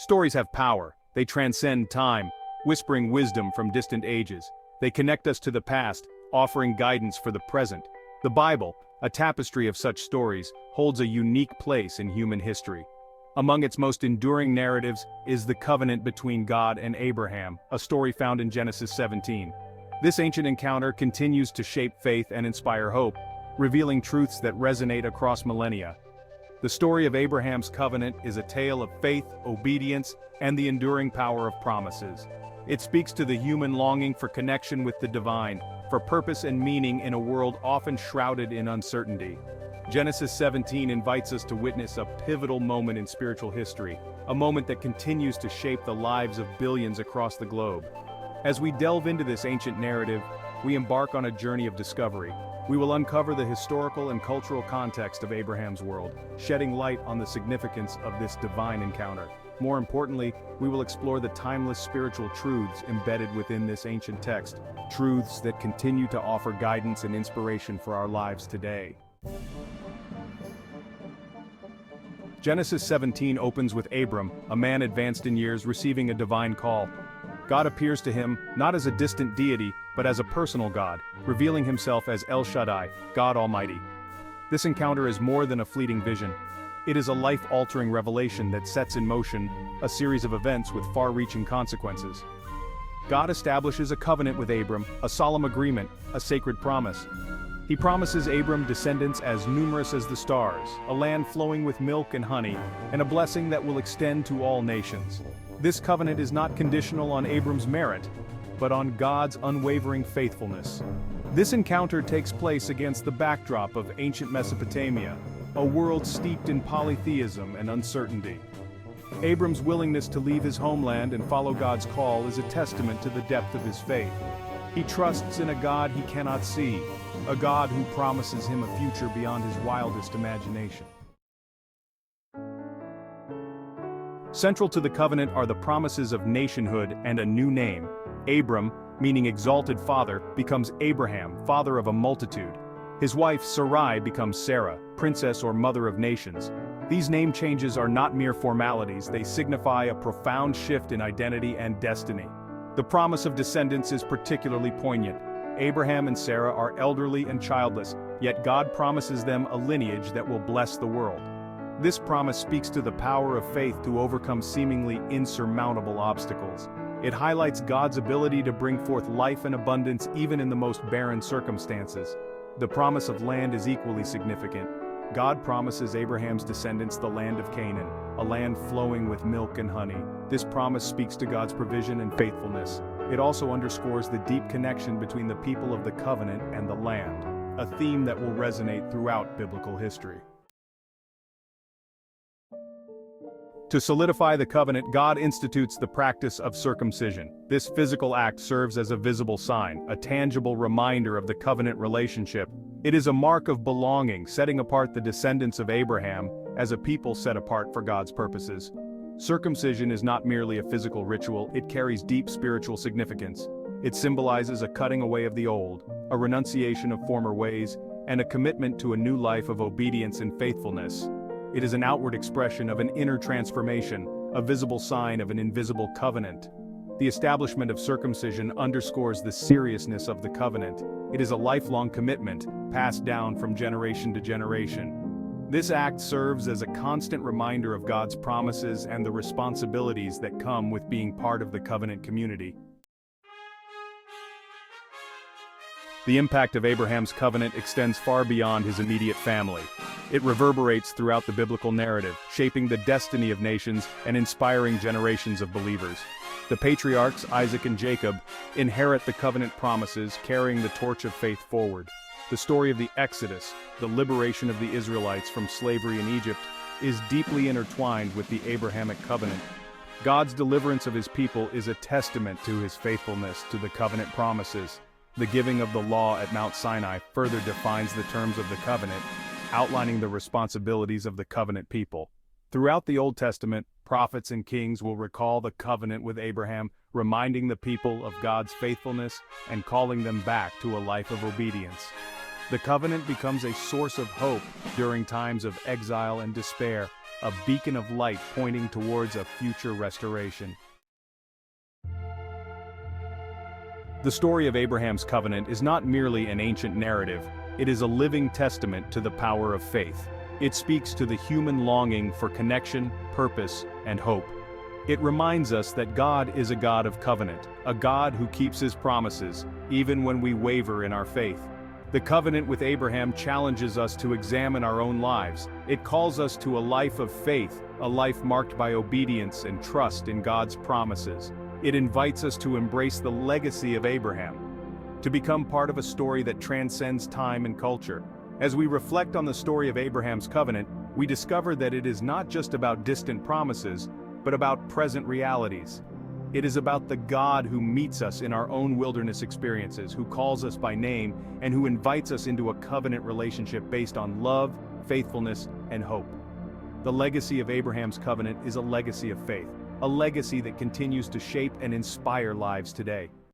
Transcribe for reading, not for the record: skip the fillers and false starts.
Stories have power. They transcend time, whispering wisdom from distant ages. They connect us to the past, offering guidance for the present. The Bible, a tapestry of such stories, holds a unique place in human history. Among its most enduring narratives is the covenant between God and Abraham, a story found in Genesis 17. This ancient encounter continues to shape faith and inspire hope, revealing truths that resonate across millennia. The story of Abraham's covenant is a tale of faith, obedience, and the enduring power of promises. It speaks to the human longing for connection with the divine, for purpose and meaning in a world often shrouded in uncertainty. Genesis 17 invites us to witness a pivotal moment in spiritual history, a moment that continues to shape the lives of billions across the globe. As we delve into this ancient narrative, we embark on a journey of discovery. We will uncover the historical and cultural context of Abraham's world, shedding light on the significance of this divine encounter. More importantly, we will explore the timeless spiritual truths embedded within this ancient text, truths that continue to offer guidance and inspiration for our lives today. Genesis 17 opens with Abram, a man advanced in years, receiving a divine call. God appears to him, not as a distant deity, but as a personal God, revealing himself as El Shaddai, God Almighty. This encounter is more than a fleeting vision. It is a life-altering revelation that sets in motion a series of events with far-reaching consequences. God establishes a covenant with Abram, a solemn agreement, a sacred promise. He promises Abram descendants as numerous as the stars, a land flowing with milk and honey, and a blessing that will extend to all nations. This covenant is not conditional on Abram's merit, but on God's unwavering faithfulness. This encounter takes place against the backdrop of ancient Mesopotamia, a world steeped in polytheism and uncertainty. Abram's willingness to leave his homeland and follow God's call is a testament to the depth of his faith. He trusts in a God he cannot see, a God who promises him a future beyond his wildest imagination. Central to the covenant are the promises of nationhood and a new name. Abram, meaning exalted father, becomes Abraham, father of a multitude. His wife Sarai becomes Sarah, princess or mother of nations. These name changes are not mere formalities, they signify a profound shift in identity and destiny. The promise of descendants is particularly poignant. Abraham and Sarah are elderly and childless, yet God promises them a lineage that will bless the world. This promise speaks to the power of faith to overcome seemingly insurmountable obstacles. It highlights God's ability to bring forth life and abundance even in the most barren circumstances. The promise of land is equally significant. God promises Abraham's descendants the land of Canaan, a land flowing with milk and honey. This promise speaks to God's provision and faithfulness. It also underscores the deep connection between the people of the covenant and the land, a theme that will resonate throughout biblical history. To solidify the covenant, God institutes the practice of circumcision. This physical act serves as a visible sign, a tangible reminder of the covenant relationship. It is a mark of belonging, setting apart the descendants of Abraham as a people set apart for God's purposes. Circumcision is not merely a physical ritual, it carries deep spiritual significance. It symbolizes a cutting away of the old, a renunciation of former ways, and a commitment to a new life of obedience and faithfulness. It is an outward expression of an inner transformation, a visible sign of an invisible covenant. The establishment of circumcision underscores the seriousness of the covenant. It is a lifelong commitment, passed down from generation to generation. This act serves as a constant reminder of God's promises and the responsibilities that come with being part of the covenant community. The impact of Abraham's covenant extends far beyond his immediate family. It reverberates throughout the biblical narrative, shaping the destiny of nations and inspiring generations of believers. The patriarchs, Isaac and Jacob, inherit the covenant promises, carrying the torch of faith forward. The story of the Exodus, the liberation of the Israelites from slavery in Egypt, is deeply intertwined with the Abrahamic covenant. God's deliverance of his people is a testament to his faithfulness to the covenant promises. The giving of the law at Mount Sinai further defines the terms of the covenant, outlining the responsibilities of the covenant people. Throughout the Old Testament, prophets and kings will recall the covenant with Abraham, reminding the people of God's faithfulness and calling them back to a life of obedience. The covenant becomes a source of hope during times of exile and despair, a beacon of light pointing towards a future restoration. The story of Abraham's covenant is not merely an ancient narrative, it is a living testament to the power of faith. It speaks to the human longing for connection, purpose, and hope. It reminds us that God is a God of covenant, a God who keeps his promises, even when we waver in our faith. The covenant with Abraham challenges us to examine our own lives. It calls us to a life of faith, a life marked by obedience and trust in God's promises. It invites us to embrace the legacy of Abraham, to become part of a story that transcends time and culture. As we reflect on the story of Abraham's covenant, we discover that it is not just about distant promises, but about present realities. It is about the God who meets us in our own wilderness experiences, who calls us by name, and who invites us into a covenant relationship based on love, faithfulness, and hope. The legacy of Abraham's covenant is a legacy of faith, a legacy that continues to shape and inspire lives today.